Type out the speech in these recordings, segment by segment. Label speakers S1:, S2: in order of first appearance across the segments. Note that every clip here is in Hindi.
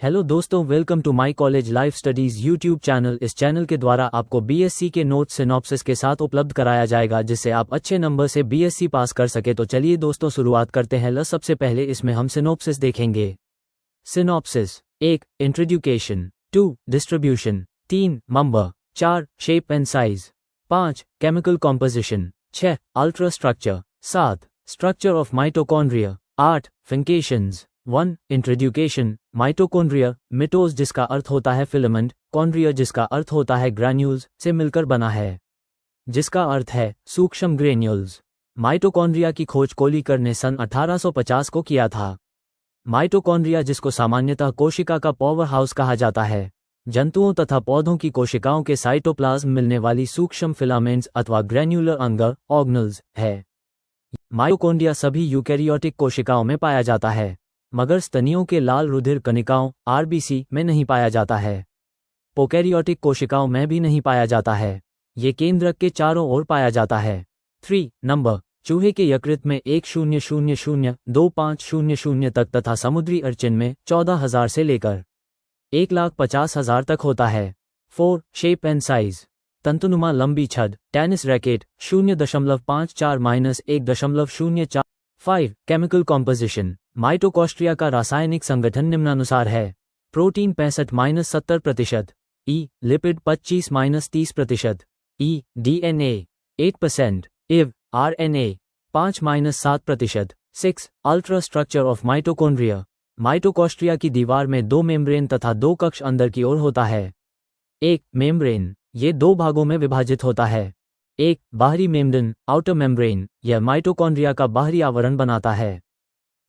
S1: हेलो दोस्तों, welcome to my college life studies YouTube channel. इस चैनल के द्वारा आपको बीएससी के नोट्स सिनॉप्सिस के साथ उपलब्ध कराया जाएगा, जिससे आप अच्छे नंबर से बीएससी पास कर सके। तो चलिए दोस्तों शुरुआत करते हैं। सबसे पहले इसमें हम सिनॉप्सिस देखेंगे। Synopsis 1 introduction, 2 distribution, 3 number, 4 shape and size, 5 chemical composition, 6 ultra structure, 7 structure of mitochondria, 8 functions. 1 introduction, mitochondria मिटोज जिसका अर्थ होता है फिलामेंट, कॉन्ड्रिया जिसका अर्थ होता है ग्रैन्यूल्स से मिलकर बना है, जिसका अर्थ है सूक्ष्म ग्रेन्यूल्स। माइटोकॉन्ड्रिया की खोज कोलिकर ने सन 1850 को किया था। माइटोकॉन्ड्रिया जिसको सामान्यतः कोशिका का पावर हाउस कहा जाता है, जंतुओं तथा पौधों की कोशिकाओं के साइटोप्लाज्म मिलने वाली सूक्ष्म फिलामेंट्स अथवा ग्रैन्युलर अंग ऑर्गेनल्स है। माइटोकॉन्ड्रिया सभी यूकैरियोटिक कोशिकाओं में पाया जाता है, मगर स्तनियों के लाल रुधिर कणिकाओं आरबीसी में नहीं पाया जाता है। प्रोकैरियोटिक कोशिकाओं में भी नहीं पाया जाता है। ये केंद्रक के चारों ओर पाया जाता है। 3 नंबर, चूहे के यकृत में 1000-2500 तक तथा समुद्री अर्चिन में 14,000 से लेकर 1,50,000 तक होता है। 4 शेप एंड साइज, तंतुनुमा लंबी छड़, tennis racket 0.54-1.04। 5 chemical composition, mitochondria का रासायनिक संगठन निम्नानुसार है। प्रोटीन 65-70%, ई लिपिड 25-30%, ई डीएनए 8%, इव RNA 5-7%। 6 ultra structure of mitochondria, mitochondria की दीवार में 2 मेम्ब्रेन तथा 2 कक्ष अंदर की ओर होता है। एक मेम्ब्रेन, ये 2 भागों में विभाजित होता है। एक बाहरी मेम्ब्रेन, आउटर मेम्ब्रेन, यह माइटोकॉन्ड्रिया का बाहरी आवरण बनाता है।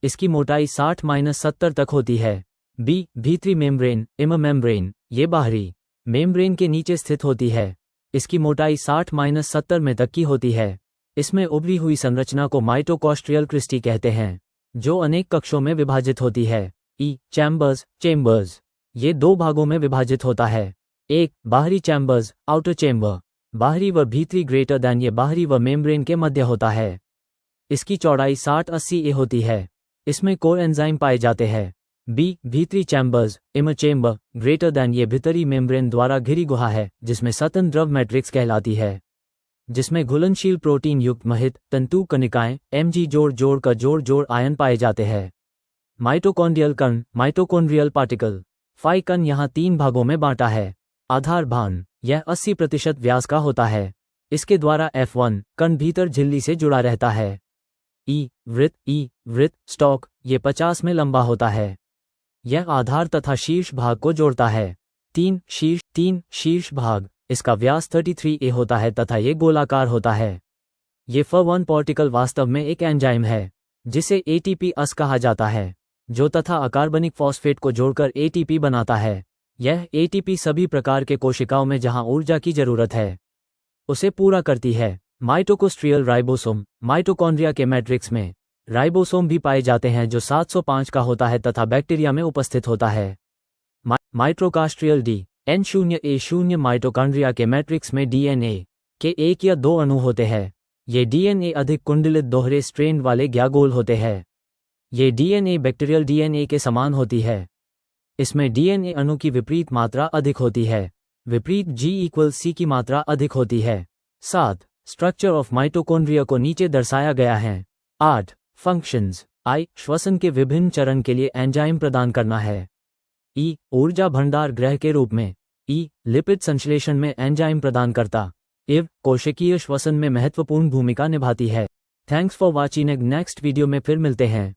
S1: इसकी मोटाई 60-70 तक होती है। बी भीतरी मेम्ब्रेन, इनर मेम्ब्रेन, ये बाहरी मेम्ब्रेन के नीचे स्थित होती है। इसकी मोटाई 60-70 में तक की होती है। इसमें उभरी हुई संरचना को माइटोकॉन्ड्रियल क्रिस्टी कहते हैं, जो अनेक कक्षों में विभाजित होती है। ई चैम्बर्स, ये 2 भागों में विभाजित होता है। एक बाहरी चैम्बर्स, आउटर चैम्बर, बाहरी व भीतरी ग्रेटर दैन, ये बाहरी व मेम्ब्रेन के मध्य होता है। इसकी चौड़ाई 60-80 ए होती है। इसमें कोर एंजाइम पाए जाते हैं। बी भीतरी chambers, inner chamber, greater than, ये भीतरी मेम्ब्रेन द्वारा घिरी गुहा है, जिसमें सतन द्रव मैट्रिक्स कहलाती है, जिसमें घुलनशील प्रोटीन युक्त महित तंतु कणिकाएं एमजी जोड़ का जोड़ आयन पाए जाते हैं। माइटोकॉन्ड्रियल कण, माइटोकॉन्ड्रियल पार्टिकल। 5 कण यहाँ 3 भागों में बांटा है। आधार भान, यह 80% व्यास का होता है। इसके द्वारा F1 कण भीतर झिल्ली से जुड़ा रहता है। ई वृत्त स्टॉक, ये 50 में लंबा होता है। यह आधार तथा शीर्ष भाग को जोड़ता है। 3 शीर्ष भाग, इसका व्यास 33 ए होता है तथा ये गोलाकार होता है। ये F1 पार्टिकल वास्तव में एक एंजाइम है, जिसे ATP अस कहा जाता है, जो तथा अकार्बनिक फॉस्फेट को जोड़कर ATP बनाता है। यह ATP सभी प्रकार के कोशिकाओं में जहां ऊर्जा की जरूरत है, उसे पूरा करती है। माइटोकॉन्ड्रियल राइबोसोम, माइटोकॉन्ड्रिया के मैट्रिक्स में राइबोसोम भी पाए जाते हैं, जो 705 का होता है तथा बैक्टीरिया में उपस्थित होता है। माइटोकॉन्ड्रियल DNA, माइटोकॉन्ड्रिया के मैट्रिक्स में DNA के 1 या 2 अणु होते हैं। ये DNA अधिक कुंडलित दोहरे स्ट्रैंड वाले ग्यागोल होते हैं। ये DNA बैक्टीरियल DNA के समान होती है। इसमें DNA अणु की विपरीत मात्रा अधिक होती है, विपरीत G=C की मात्रा अधिक होती है। 7 स्ट्रक्चर ऑफ माइटोकॉन्ड्रिया को नीचे दर्शाया गया है। 8 फंक्शंस, आई श्वसन के विभिन्न चरण के लिए एंजाइम प्रदान करना है। ई ऊर्जा भंडार ग्रह के रूप में। ई लिपिड संश्लेषण में एंजाइम प्रदान करता। इव कोशिकीय श्वसन में महत्वपूर्ण भूमिका निभाती है। Thanks for watching. Next video में फिर मिलते हैं।